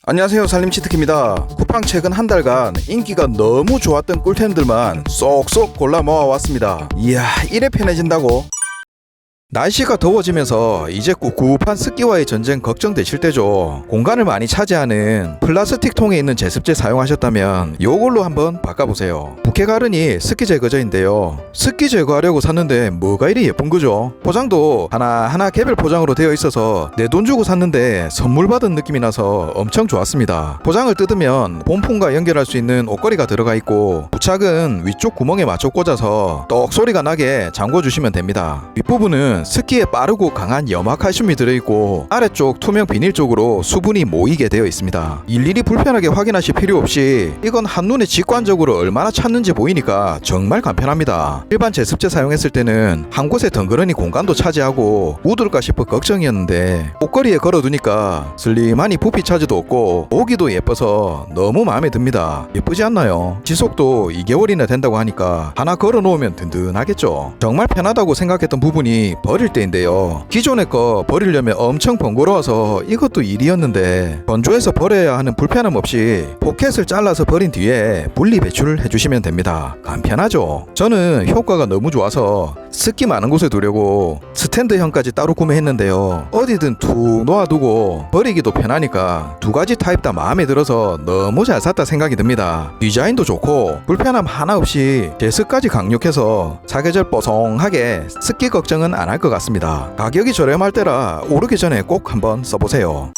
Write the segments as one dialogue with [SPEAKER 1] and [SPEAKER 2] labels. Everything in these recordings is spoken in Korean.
[SPEAKER 1] 안녕하세요, 살림치트키입니다. 쿠팡 최근 한 달간 인기가 너무 좋았던 꿀템들만 쏙쏙 골라 모아왔습니다. 이야, 이래 편해진다고? 날씨가 더워지면서 이제 꿉꿉한 습기와의 전쟁 걱정되실 때죠. 공간을 많이 차지하는 플라스틱 통에 있는 제습제 사용하셨다면 요걸로 한번 바꿔보세요. 부케 가르니 습기 제거제인데요. 습기 제거하려고 샀는데 뭐가 이리 예쁜 거죠? 포장도 하나하나 개별 포장으로 되어 있어서 내 돈 주고 샀는데 선물 받은 느낌이 나서 엄청 좋았습니다. 포장을 뜯으면 본품과 연결할 수 있는 옷걸이가 들어가 있고 부착은 위쪽 구멍에 맞춰 꽂아서 똑 소리가 나게 잠궈 주시면 됩니다. 윗부분은 습기에 빠르고 강한 염화칼슘이 들어있고 아래쪽 투명 비닐 쪽으로 수분이 모이게 되어 있습니다. 일일이 불편하게 확인하실 필요 없이 이건 한눈에 직관적으로 얼마나 찼는지 보이니까 정말 간편합니다. 일반 제습제 사용했을 때는 한 곳에 덩그러니 공간도 차지하고 묻을까 싶어 걱정이었는데 옷걸이에 걸어두니까 슬림하니 부피 차지도 없고 보기도 예뻐서 너무 마음에 듭니다. 예쁘지 않나요? 지속도 2개월이나 된다고 하니까 하나 걸어놓으면 든든하겠죠. 정말 편하다고 생각했던 부분이 버릴 때인데요. 기존의 거 버리려면 엄청 번거로워서 이것도 일이었는데 건조해서 버려야 하는 불편함 없이 포켓을 잘라서 버린 뒤에 분리 배출을 해주시면 됩니다. 간편하죠? 저는 효과가 너무 좋아서 습기 많은 곳에 두려고 스탠드형까지 따로 구매했는데요. 어디든 툭 놓아두고 버리기도 편하니까 두 가지 타입 다 마음에 들어서 너무 잘 샀다 생각이 듭니다. 디자인도 좋고 불편함 하나 없이 제습까지 강력해서 사계절 뽀송하게 습기 걱정은 안 할 것 같습니다. 가격이 저렴할 때라 오르기 전에 꼭 한번 써보세요.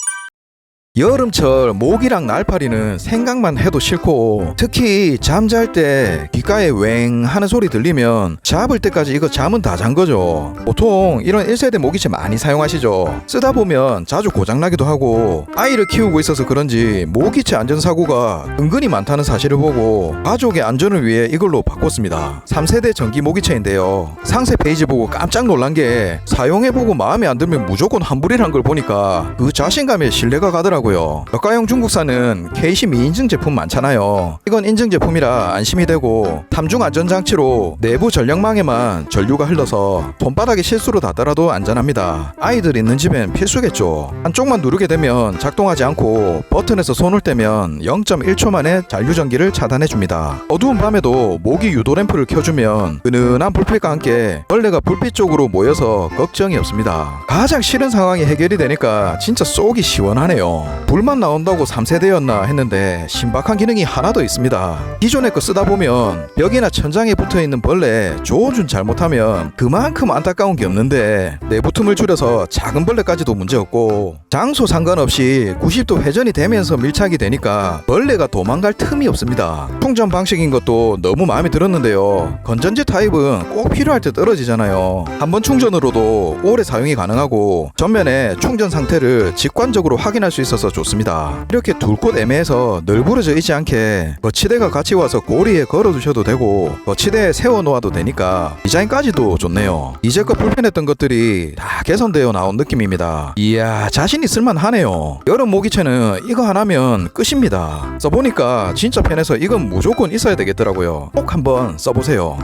[SPEAKER 1] 여름철 모기랑 날파리는 생각만 해도 싫고 특히 잠잘 때 귓가에 웽 하는 소리 들리면 잡을 때까지 이거 잠은 다 잔 거죠. 보통 이런 1세대 모기채 많이 사용하시죠. 쓰다 보면 자주 고장나기도 하고 아이를 키우고 있어서 그런지 모기채 안전사고가 은근히 많다는 사실을 보고 가족의 안전을 위해 이걸로 바꿨습니다. 3세대 전기 모기채인데요. 상세 페이지 보고 깜짝 놀란 게 사용해보고 마음에 안 들면 무조건 환불이란 걸 보니까 그 자신감에 신뢰가 가더라고요. 저가형 중국산은 KC 미인증 제품 많잖아요. 이건 인증 제품이라 안심이 되고 탐중 안전장치로 내부 전력망에만 전류가 흘러서 손바닥에 실수로 닿더라도 안전합니다. 아이들 있는 집엔 필수겠죠. 한쪽만 누르게 되면 작동하지 않고 버튼에서 손을 떼면 0.1초 만에 잔류전기를 차단해줍니다. 어두운 밤에도 모기 유도 램프를 켜주면 은은한 불빛과 함께 벌레가 불빛 쪽으로 모여서 걱정이 없습니다. 가장 싫은 상황이 해결이 되니까 진짜 쏙이 시원하네요. 불만 나온다고 3세대였나 했는데 신박한 기능이 하나 더 있습니다. 기존의 거 쓰다 보면 벽이나 천장에 붙어있는 벌레 조준 잘못하면 그만큼 안타까운 게 없는데 내부 틈을 줄여서 작은 벌레까지도 문제없고 장소 상관없이 90도 회전이 되면서 밀착이 되니까 벌레가 도망갈 틈이 없습니다. 충전 방식인 것도 너무 마음에 들었는데요. 건전지 타입은 꼭 필요할 때 떨어지잖아요. 한번 충전으로도 오래 사용이 가능하고 전면에 충전 상태를 직관적으로 확인할 수 있어서 좋습니다. 이렇게 둘 곳 애매해서 널브러져 있지 않게 거치대가 같이 와서 고리에 걸어두셔도 되고 거치대에 세워놓아도 되니까 디자인까지도 좋네요. 이제껏 불편했던 것들이 다 개선되어 나온 느낌입니다. 이야, 자신 있을만 하네요. 여름 모기채는 이거 하나면 끝입니다. 써보니까 진짜 편해서 이건 무조건 있어야 되겠더라고요. 꼭 한번 써보세요.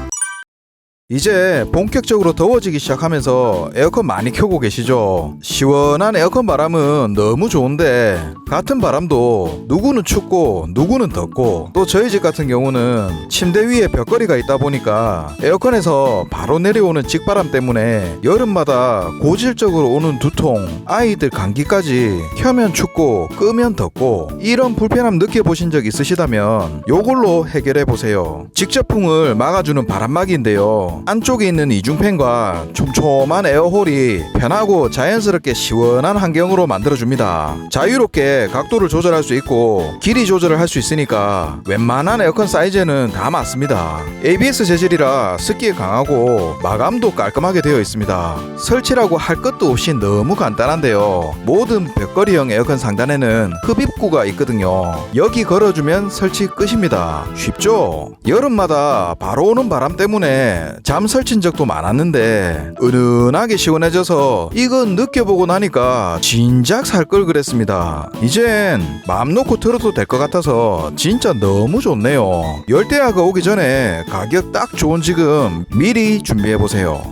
[SPEAKER 1] 이제 본격적으로 더워지기 시작하면서 에어컨 많이 켜고 계시죠? 시원한 에어컨 바람은 너무 좋은데 같은 바람도 누구는 춥고 누구는 덥고 또 저희 집 같은 경우는 침대 위에 벽걸이가 있다 보니까 에어컨에서 바로 내려오는 직바람 때문에 여름마다 고질적으로 오는 두통, 아이들 감기까지 켜면 춥고 끄면 덥고 이런 불편함 느껴보신 적 있으시다면 요걸로 해결해보세요. 직접풍을 막아주는 바람막이인데요. 안쪽에 있는 이중팬과 촘촘한 에어홀이 편하고 자연스럽게 시원한 환경으로 만들어줍니다. 자유롭게 각도를 조절할 수 있고 길이 조절을 할 수 있으니까 웬만한 에어컨 사이즈는 다 맞습니다. ABS 재질이라 습기에 강하고 마감도 깔끔하게 되어 있습니다. 설치라고 할 것도 없이 너무 간단한데요. 모든 벽걸이형 에어컨 상단에는 흡입구가 있거든요. 여기 걸어주면 설치 끝입니다. 쉽죠? 여름마다 바로 오는 바람 때문에 잠 설친 적도 많았는데 은은하게 시원해져서 이건 느껴보고 나니까 진작 살 걸 그랬습니다. 이젠 마음 놓고 들어도 될 것 같아서 진짜 너무 좋네요. 열대야가 오기 전에 가격 딱 좋은 지금 미리 준비해보세요.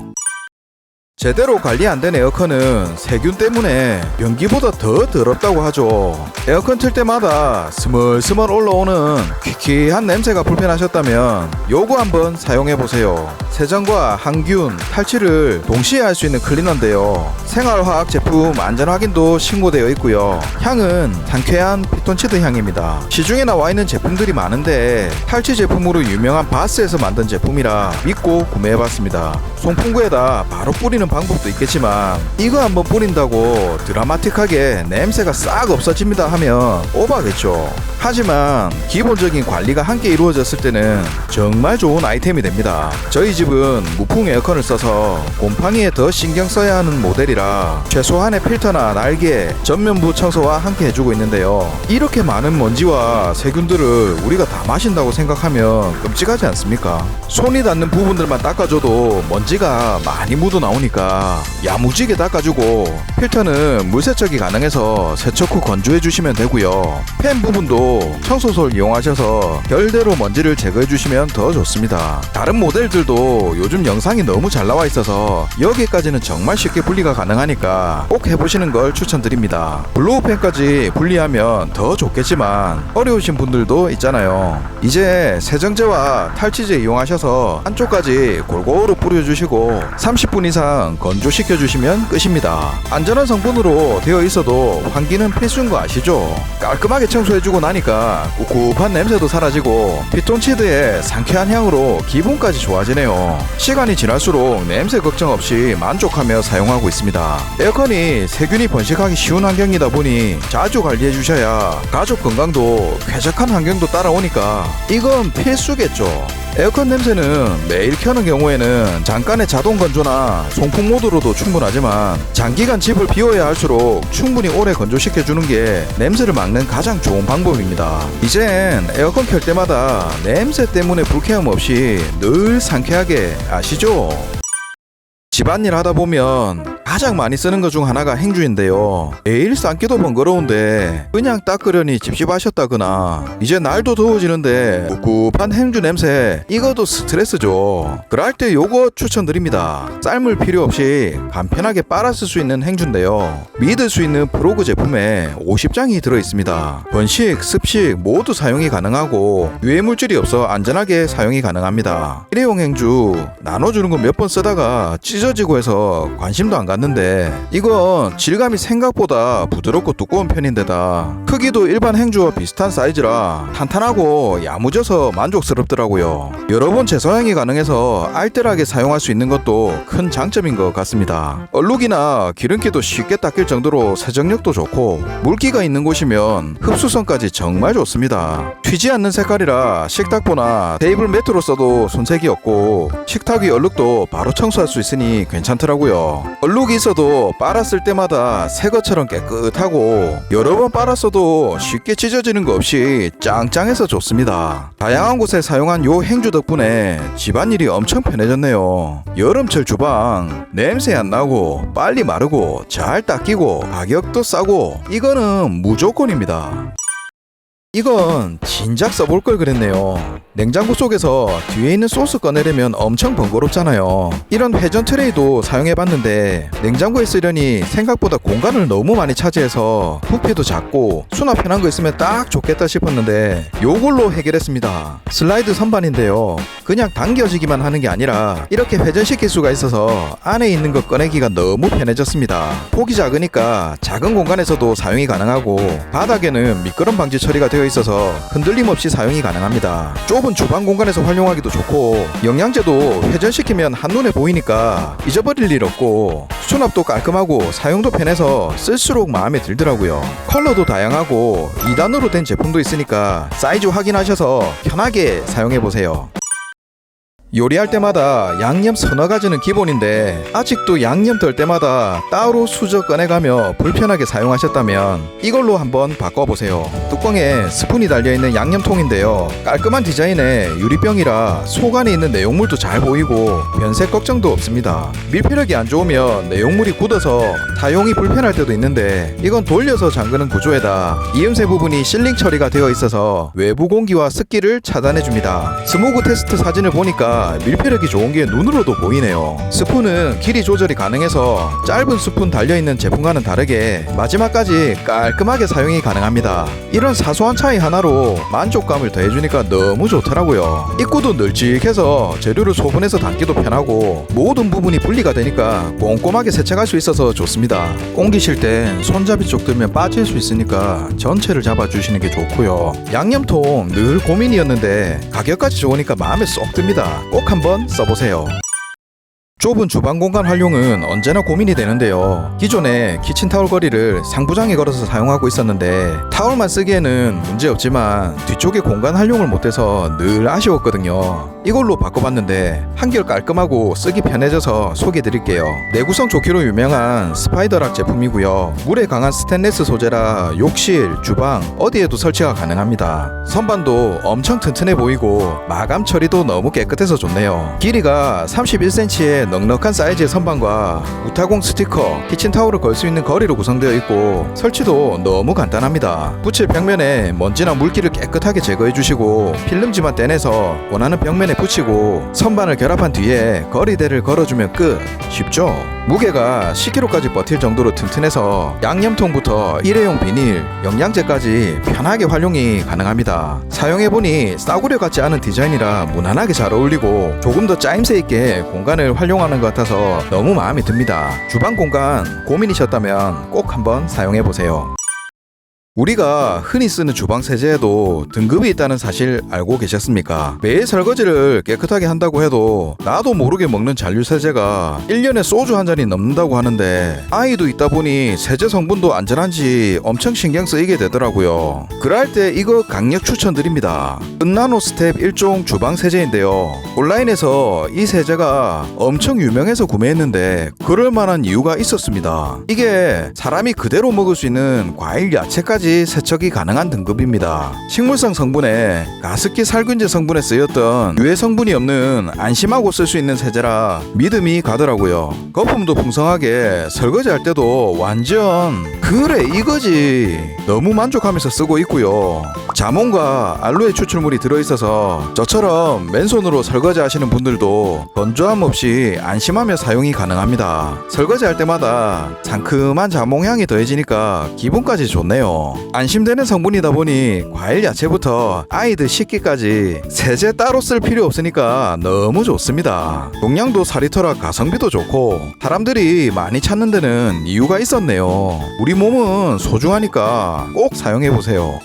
[SPEAKER 1] 제대로 관리 안 된 에어컨은 세균 때문에 변기보다 더 더럽다고 하죠. 에어컨 틀 때마다 스멀스멀 올라오는 퀴퀴한 냄새가 불편하셨다면 요거 한번 사용해보세요. 세정과 항균, 탈취를 동시에 할 수 있는 클리너인데요. 생활화학 제품 안전 확인도 신고되어 있고요. 향은 상쾌한 피톤치드 향입니다. 시중에 나와 있는 제품들이 많은데 탈취 제품으로 유명한 바스에서 만든 제품이라 믿고 구매해봤습니다. 송풍구에다 바로 뿌리는 방법도 있겠지만 이거 한번 뿌린다고 드라마틱하게 냄새가 싹 없어집니다 하면 오바겠죠. 하지만 기본적인 관리가 함께 이루어졌을 때는 정말 좋은 아이템이 됩니다. 저희 집은 무풍 에어컨을 써서 곰팡이에 더 신경 써야 하는 모델이라 최소한의 필터나 날개, 전면부 청소와 함께 해주고 있는데요. 이렇게 많은 먼지와 세균들을 우리가 다 마신다고 생각하면 끔찍하지 않습니까? 손이 닿는 부분들만 닦아줘도 먼지가 많이 묻어 나오니까 야무지게 닦아주고, 필터는 물 세척이 가능해서 세척 후 건조해 주시면 되고요. 팬 부분도 청소소를 이용하셔서 별대로 먼지를 제거해 주시면 더 좋습니다. 다른 모델들도 요즘 영상이 너무 잘 나와 있어서 여기까지는 정말 쉽게 분리가 가능하니까 꼭 해보시는 걸 추천드립니다. 블로우팬까지 분리하면 더 좋겠지만 어려우신 분들도 있잖아요. 이제 세정제와 탈취제 이용하셔서 한쪽까지 골고루 뿌려주시고 30분 이상 건조시켜주시면 끝입니다. 안전한 성분으로 되어 있어도 환기는 필수인 거 아시죠? 깔끔하게 청소해주고 나니까 꿉꿉한 냄새도 사라지고 피톤치드의 상쾌한 향으로 기분까지 좋아지네요. 시간이 지날수록 냄새 걱정 없이 만족하며 사용하고 있습니다. 에어컨이 세균이 번식하기 쉬운 환경이다 보니 자주 관리해 주셔야 가족 건강도 쾌적한 환경도 따라오니까 이건 필수겠죠. 에어컨 냄새는 매일 켜는 경우에는 잠깐의 자동 건조나 송풍 모드로도 충분하지만 장기간 집을 비워야 할수록 충분히 오래 건조시켜주는 게 냄새를 막는 가장 좋은 방법입니다. 이젠 에어컨 켤 때마다 냄새 때문에 불쾌함 없이 늘 상쾌하게, 아시죠? 집안일 하다 보면 가장 많이 쓰는 것 중 하나가 행주인데요. 매일 삶기도 번거로운데 그냥 닦으려니 찝찝하셨다거나 이제 날도 더워지는데 꿉꿉한 행주 냄새, 이것도 스트레스죠. 그럴 때 요거 추천드립니다. 삶을 필요 없이 간편하게 빨아 쓸 수 있는 행주인데요. 믿을 수 있는 프로그 제품에 50장이 들어있습니다. 번식, 습식 모두 사용이 가능하고 유해물질이 없어 안전하게 사용이 가능합니다. 일회용 행주 나눠주는 거 몇 번 쓰다가 찢어지고 해서 관심도 안 갔는데 이건 질감이 생각보다 부드럽고 두꺼운 편인데다 크기도 일반 행주와 비슷한 사이즈라 탄탄하고 야무져서 만족스럽더라고요. 여러 번 재사용이 가능해서 알뜰하게 사용할 수 있는 것도 큰 장점인 것 같습니다. 얼룩이나 기름기도 쉽게 닦일 정도로 세정력도 좋고 물기가 있는 곳이면 흡수성까지 정말 좋습니다. 튀지 않는 색깔이라 식탁보나 테이블 매트로 써도 손색이 없고 식탁 위 얼룩도 바로 청소할 수 있으니 괜찮더라고요. 얼룩이 있어도 빨았을 때마다 새 것처럼 깨끗하고 여러 번 빨았어도 쉽게 찢어지는 거 없이 짱짱해서 좋습니다. 다양한 곳에 사용한 요 행주 덕분에 집안일이 엄청 편해졌네요. 여름철 주방 냄새 안 나고 빨리 마르고 잘 닦이고 가격도 싸고 이거는 무조건입니다. 이건 진작 써볼 걸 그랬네요. 냉장고 속에서 뒤에 있는 소스 꺼내려면 엄청 번거롭잖아요. 이런 회전 트레이도 사용해봤는데 냉장고에 쓰려니 생각보다 공간을 너무 많이 차지해서 부피도 작고 수납 편한 거 있으면 딱 좋겠다 싶었는데 요걸로 해결했습니다. 슬라이드 선반인데요. 그냥 당겨지기만 하는 게 아니라 이렇게 회전시킬 수가 있어서 안에 있는 거 꺼내기가 너무 편해졌습니다. 폭이 작으니까 작은 공간에서도 사용이 가능하고 바닥에는 미끄럼 방지 처리가 되어 있어서 흔들림 없이 사용이 가능합니다. 좁은 주방 공간에서 활용하기도 좋고 영양제도 회전시키면 한눈에 보이니까 잊어버릴 일 없고 수납도 깔끔하고 사용도 편해서 쓸수록 마음에 들더라고요. 컬러도 다양하고 2단으로 된 제품도 있으니까 사이즈 확인하셔서 편하게 사용해보세요. 요리할 때마다 양념 서너 가지는 기본인데 아직도 양념 덜 때마다 따로 수저 꺼내가며 불편하게 사용하셨다면 이걸로 한번 바꿔보세요. 뚜껑에 스푼이 달려있는 양념통인데요. 깔끔한 디자인의 유리병이라 속 안에 있는 내용물도 잘 보이고 변색 걱정도 없습니다. 밀폐력이 안 좋으면 내용물이 굳어서 사용이 불편할 때도 있는데 이건 돌려서 잠그는 구조에다 이음새 부분이 실링 처리가 되어 있어서 외부 공기와 습기를 차단해줍니다. 스모그 테스트 사진을 보니까 보니까 밀폐력이 좋은 게 눈으로도 보이네요. 스푼은 길이 조절이 가능해서 짧은 스푼 달려있는 제품과는 다르게 마지막까지 깔끔하게 사용이 가능합니다. 이런 사소한 차이 하나로 만족감을 더해주니까 너무 좋더라고요. 입구도 널찍해서 재료를 소분해서 담기도 편하고 모든 부분이 분리가 되니까 꼼꼼하게 세척할 수 있어서 좋습니다. 옮기실 땐 손잡이 쪽 들면 빠질 수 있으니까 전체를 잡아주시는 게 좋고요. 양념통 늘 고민이었는데 가격까지 좋으니까 마음에 쏙 듭니다. 꼭 한번 써보세요. 좁은 주방 공간 활용은 언제나 고민이 되는데요. 기존에 키친타올 거리를 상부장에 걸어서 사용하고 있었는데 타올만 쓰기에는 문제없지만 뒤쪽에 공간 활용을 못해서 늘 아쉬웠거든요. 이걸로 바꿔봤는데 한결 깔끔하고 쓰기 편해져서 소개해드릴게요. 내구성 좋기로 유명한 스파이더락 제품이고요. 물에 강한 스테인리스 소재라 욕실, 주방 어디에도 설치가 가능합니다. 선반도 엄청 튼튼해 보이고 마감 처리도 너무 깨끗해서 좋네요. 길이가 31cm의 넉넉한 사이즈의 선반과 우타공 스티커, 키친타올을 걸 수 있는 거리로 구성되어 있고 설치도 너무 간단합니다. 붙일 벽면에 먼지나 물기를 깨끗하게 제거해 주시고 필름지만 떼내서 원하는 벽면에 붙이고 선반을 결합한 뒤에 거리대를 걸어주면 끝. 쉽죠? 무게가 10kg까지 버틸 정도로 튼튼해서 양념통부터 일회용 비닐, 영양제까지 편하게 활용이 가능합니다. 사용해보니 싸구려 같지 않은 디자인이라 무난하게 잘 어울리고 조금 더 짜임새 있게 공간을 활용하는 것 같아서 너무 마음에 듭니다. 주방 공간 고민이셨다면 꼭 한번 사용해보세요. 우리가 흔히 쓰는 주방 세제에도 등급이 있다는 사실 알고 계셨습니까? 매일 설거지를 깨끗하게 한다고 해도 나도 모르게 먹는 잔류 세제가 1년에 소주 한 잔이 넘는다고 하는데 아이도 있다 보니 세제 성분도 안전한지 엄청 신경 쓰이게 되더라고요. 그럴 때 이거 강력 추천드립니다. 은나노 스텝 1종 주방 세제인데요. 온라인에서 이 세제가 엄청 유명해서 구매했는데 그럴 만한 이유가 있었습니다. 이게 사람이 그대로 먹을 수 있는 과일, 야채까지 세척이 가능한 등급입니다. 식물성 성분에 가습기 살균제 성분에 쓰였던 유해 성분이 없는 안심하고 쓸 수 있는 세제라 믿음이 가더라고요. 거품도 풍성하게 설거지할 때도 완전 그래 이거지 너무 만족하면서 쓰고 있고요. 자몽과 알로에 추출물이 들어있어서 저처럼 맨손으로 설거지 하시는 분들도 건조함 없이 안심하며 사용이 가능합니다. 설거지할 때마다 상큼한 자몽향이 더해지니까 기분까지 좋네요. 안심되는 성분이다 보니 과일, 야채부터 아이들 식기까지 세제 따로 쓸 필요 없으니까 너무 좋습니다. 용량도 4리터라 가성비도 좋고 사람들이 많이 찾는 데는 이유가 있었네요. 우리 몸은 소중하니까 꼭 사용해보세요.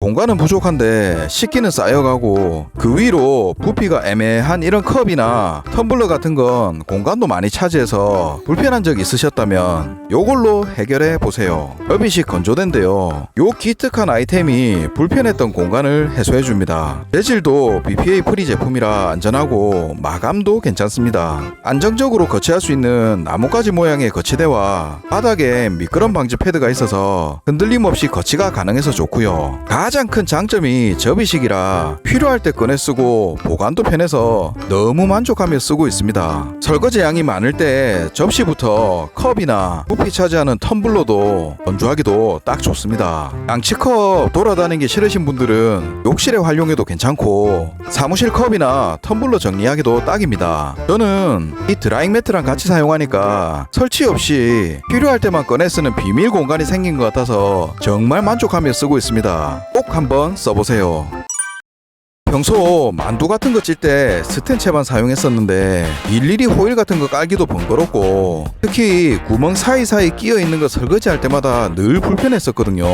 [SPEAKER 1] 공간은 부족한데 식기는 쌓여가고 그 위로 부피가 애매한 이런 컵이나 텀블러 같은 건 공간도 많이 차지해서 불편한 적 있으셨다면 요걸로 해결해 보세요. 협의식 건조대인데요. 요 기특한 아이템이 불편했던 공간을 해소해 줍니다. 재질도 BPA 프리 제품이라 안전하고 마감도 괜찮습니다. 안정적으로 거치할 수 있는 나뭇가지 모양의 거치대와 바닥에 미끄럼 방지 패드가 있어서 흔들림 없이 거치가 가능해서 좋고요. 가장 큰 장점이 접이식이라 필요할 때 꺼내 쓰고 보관도 편해서 너무 만족하며 쓰고 있습니다. 설거지 양이 많을 때 접시부터 컵이나 부피 차지하는 텀블러도 건조하기도 딱 좋습니다. 양치컵 돌아다니기 싫으신 분들은 욕실에 활용해도 괜찮고 사무실 컵이나 텀블러 정리하기도 딱입니다. 저는 이 드라잉 매트랑 같이 사용하니까 설치 없이 필요할 때만 꺼내 쓰는 비밀 공간이 생긴 것 같아서 정말 만족하며 쓰고 있습니다. 꼭 한번 써보세요. 평소 만두 같은 거 찔 때 스텐체만 사용했었는데 일일이 호일 같은 거 깔기도 번거롭고 특히 구멍 사이사이 끼어 있는 거 설거지할 때마다 늘 불편했었거든요.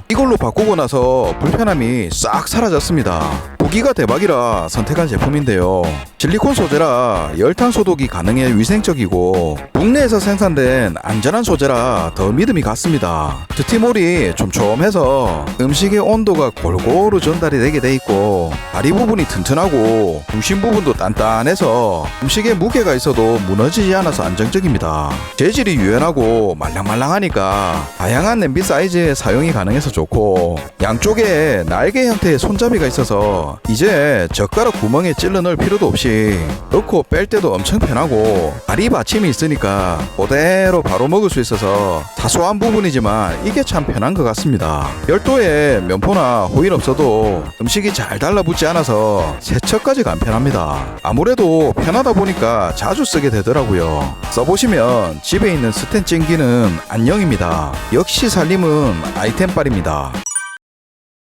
[SPEAKER 1] 이걸로 바꾸고 나서 불편함이 싹 사라졌습니다. 보기가 대박이라 선택한 제품인데요. 실리콘 소재라 열탄 소독이 가능해 위생적이고 국내에서 생산된 안전한 소재라 더 믿음이 갔습니다. 드티몰이 촘촘해서 음식의 온도가 골고루 전달이 되게 돼 있고 다리 부분이 튼튼하고 중심 부분도 단단해서 음식에 무게가 있어도 무너지지 않아서 안정적입니다. 재질이 유연하고 말랑말랑하니까 다양한 냄비 사이즈의 사용이 가능해서 좋고 양쪽에 날개 형태의 손잡이가 있어서 이제 젓가락 구멍에 찔러 넣을 필요도 없이 넣고 뺄 때도 엄청 편하고 다리 받침이 있으니까 그대로 바로 먹을 수 있어서 사소한 부분이지만 이게 참 편한 것 같습니다. 별도의 면포나 호일 없어도 음식이 잘 달라붙지 않아서 세척까지 간편합니다. 아무래도 편하다 보니까 자주 쓰게 되더라고요. 써보시면 집에 있는 스텐 찜기는 안녕입니다. 역시 살림은 아이템빨입니다.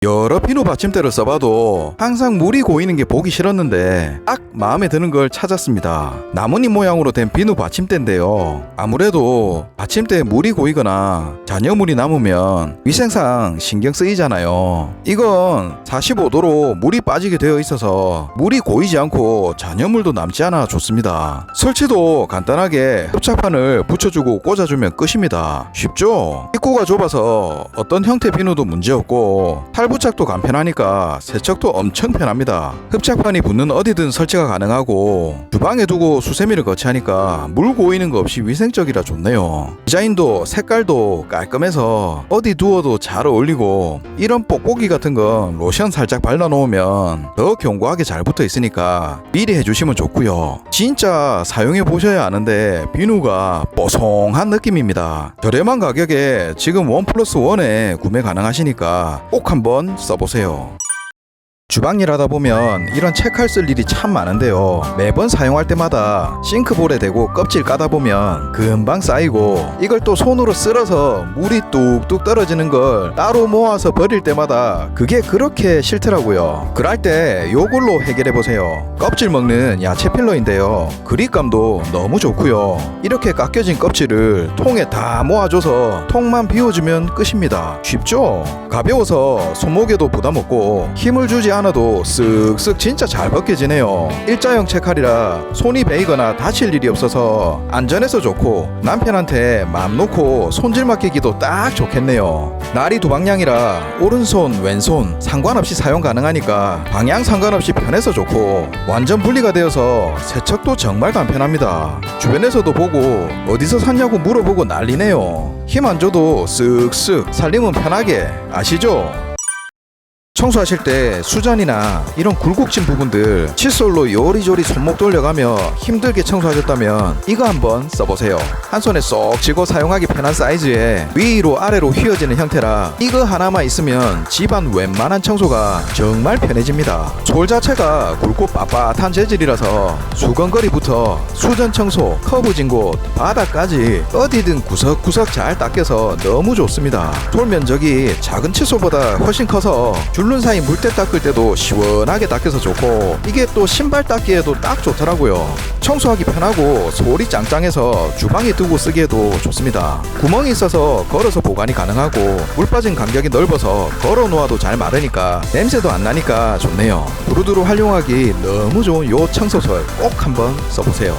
[SPEAKER 1] 여러 비누 받침대를 써봐도 항상 물이 고이는 게 보기 싫었는데 딱 마음에 드는 걸 찾았습니다. 나뭇잎 모양으로 된 비누 받침대인데요. 아무래도 받침대에 물이 고이거나 잔여물이 남으면 위생상 신경 쓰이잖아요. 이건 45도로 물이 빠지게 되어 있어서 물이 고이지 않고 잔여물도 남지 않아 좋습니다. 설치도 간단하게 흡착판을 붙여주고 꽂아주면 끝입니다. 쉽죠? 입구가 좁아서 어떤 형태 비누도 문제없고 탈부착도 간편하니까 세척도 엄청 편합니다. 흡착판이 붙는 어디든 설치가 가능하고 주방에 두고 수세미를 거치하니까 물 고이는 거 없이 위생적이라 좋네요. 디자인도 색깔도 깔끔해서 어디 두어도 잘 어울리고 이런 뽁뽁이 같은 건 로션 살짝 발라놓으면 더 견고하게 잘 붙어 있으니까 미리 해주시면 좋고요. 진짜 사용해 보셔야 아는데 비누가 뽀송한 느낌입니다. 저렴한 가격에 지금 1+1에 구매 가능하시니까 꼭 한번 써보세요. 주방일 하다 보면 이런 책할 쓸 일이 참 많은데요. 매번 사용할 때마다 싱크볼에 대고 껍질 까다 보면 금방 쌓이고 이걸 또 손으로 쓸어서 물이 뚝뚝 떨어지는 걸 따로 모아서 버릴 때마다 그게 그렇게 싫더라고요. 그럴 때 요걸로 해결해보세요. 껍질 먹는 야채 필러인데요. 그립감도 너무 좋고요. 이렇게 깎여진 껍질을 통에 다 모아줘서 통만 비워주면 끝입니다. 쉽죠? 가벼워서 손목에도 부담 없고 힘을 주지 않아도 쓱쓱 진짜 잘 벗겨지네요. 일자형 채칼이라 손이 베이거나 다칠 일이 없어서 안전해서 좋고 남편한테 맘 놓고 손질 맡기기도 딱 좋겠네요. 날이 두 방향이라 오른손 왼손 상관없이 사용 가능하니까 방향 상관없이 편해서 좋고 완전 분리가 되어서 세척도 정말 간편합니다. 주변에서도 보고 어디서 샀냐고 물어보고 난리네요. 힘 안 줘도 쓱쓱 살림은 편하게 아시죠? 청소하실 때 수전이나 이런 굴곡진 부분들 칫솔로 요리조리 손목 돌려가며 힘들게 청소하셨다면 이거 한번 써보세요. 한 손에 쏙 쥐고 사용하기 편한 사이즈에 위로 아래로 휘어지는 형태라 이거 하나만 있으면 집안 웬만한 청소가 정말 편해집니다. 솔 자체가 굵고 빳빳한 재질이라서 수건거리부터 수전 청소, 커브 진 곳, 바닥까지 어디든 구석구석 잘 닦여서 너무 좋습니다. 솔 면적이 작은 칫솔보다 훨씬 커서 줄눈 사이 물때 닦을 때도 시원하게 닦여서 좋고 이게 또 신발 닦기에도 딱 좋더라고요. 청소하기 편하고 솔이 짱짱해서 주방에 두고 쓰기에도 좋습니다. 구멍이 있어서 걸어서 보관이 가능하고 물 빠진 간격이 넓어서 걸어 놓아도 잘 마르니까 냄새도 안 나니까 좋네요. 두루두루 활용하기 너무 좋은 요 청소솔 꼭 한번 써보세요.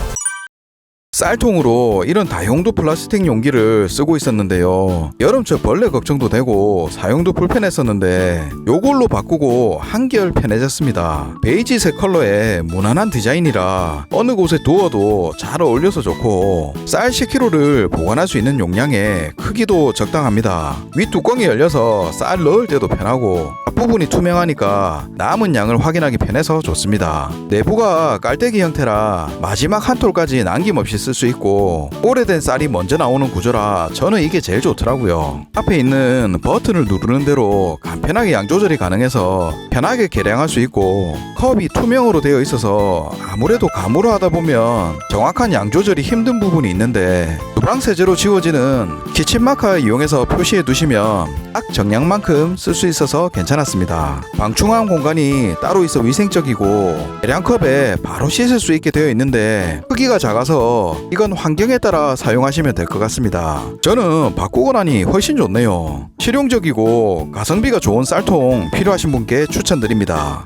[SPEAKER 1] 쌀통으로 이런 다용도 플라스틱 용기를 쓰고 있었는데요. 여름철 벌레 걱정도 되고 사용도 불편했었는데 요걸로 바꾸고 한결 편해졌습니다. 베이지색 컬러의 무난한 디자인이라 어느 곳에 두어도 잘 어울려서 좋고 쌀 10kg를 보관할 수 있는 용량에 크기도 적당합니다. 위 뚜껑이 열려서 쌀 넣을 때도 편하고 앞부분이 투명하니까 남은 양을 확인하기 편해서 좋습니다. 내부가 깔때기 형태라 마지막 한 톨까지 남김없이 쓸 수 있고 오래된 쌀이 먼저 나오는 구조라 저는 이게 제일 좋더라고요. 앞에 있는 버튼을 누르는 대로 간편하게 양 조절이 가능해서 편하게 계량할 수 있고 컵이 투명으로 되어 있어서 아무래도 가무로 하다 보면 정확한 양 조절이 힘든 부분이 있는데 주방 세제로 지워지는 키친마카 이용해서 표시해 두시면 딱 정량만큼 쓸 수 있어서 괜찮았습니다. 방충망 공간이 따로 있어 위생적이고 계량컵에 바로 씻을 수 있게 되어 있는데 크기가 작아서 이건 환경에 따라 사용하시면 될 것 같습니다. 저는 바꾸고 나니 훨씬 좋네요. 실용적이고 가성비가 좋은 쌀통 필요하신 분께 추천드립니다.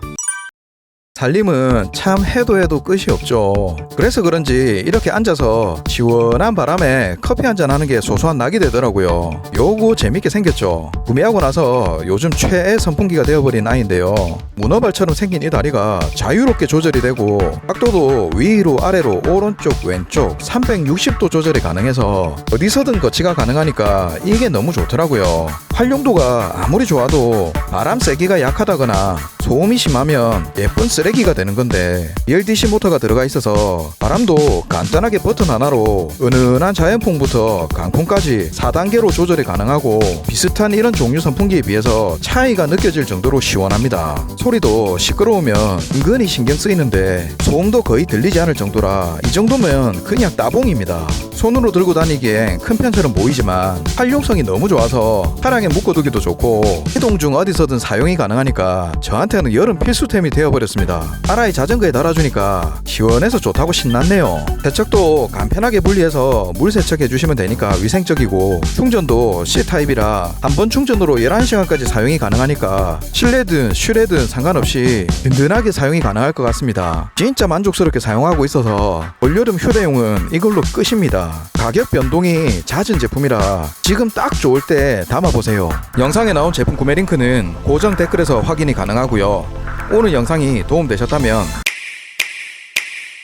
[SPEAKER 1] 살림은 참 해도 끝이 없죠. 그래서 그런지 이렇게 앉아서 시원한 바람에 커피 한잔 하는 게 소소한 낙이 되더라고요. 요거 재밌게 생겼죠. 구매하고 나서 요즘 최애 선풍기가 되어버린 아이인데요. 문어발처럼 생긴 이 다리가 자유롭게 조절이 되고 각도도 위로 아래로 오른쪽 왼쪽 360도 조절이 가능해서 어디서든 거치가 가능하니까 이게 너무 좋더라고요. 활용도가 아무리 좋아도 바람 세기가 약하다거나 소음이 심하면 예쁜 쓰레기가 되는 건데 BLDC 모터가 들어가 있어서 바람도 간단하게 버튼 하나로 은은한 자연풍부터 강풍까지 4단계로 조절이 가능하고 비슷한 이런 종류 선풍기에 비해서 차이가 느껴질 정도로 시원합니다. 소리도 시끄러우면 은근히 신경 쓰이는데 소음도 거의 들리지 않을 정도라 이 정도면 그냥 따봉입니다. 손으로 들고 다니기엔 큰 편처럼 보이지만 활용성이 너무 좋아서 차량에 묶어두기도 좋고 이동 중 어디서든 사용이 가능하니까 저한테는 여름 필수템이 되어버렸습니다. 아라이 자전거에 달아주니까 시원해서 좋다고 신났네요. 세척도 간편하게 분리해서 물 세척해주시면 되니까 위생적이고 충전도 C타입이라 한 번 충전으로 11시간까지 사용이 가능하니까 실내든 실외든 상관없이 든든하게 사용이 가능할 것 같습니다. 진짜 만족스럽게 사용하고 있어서 올여름 휴대용은 이걸로 끝입니다. 가격 변동이 잦은 제품이라 지금 딱 좋을 때 담아보세요. 영상에 나온 제품 구매 링크는 고정 댓글에서 확인이 가능하고요. 오늘 영상이 도움되셨다면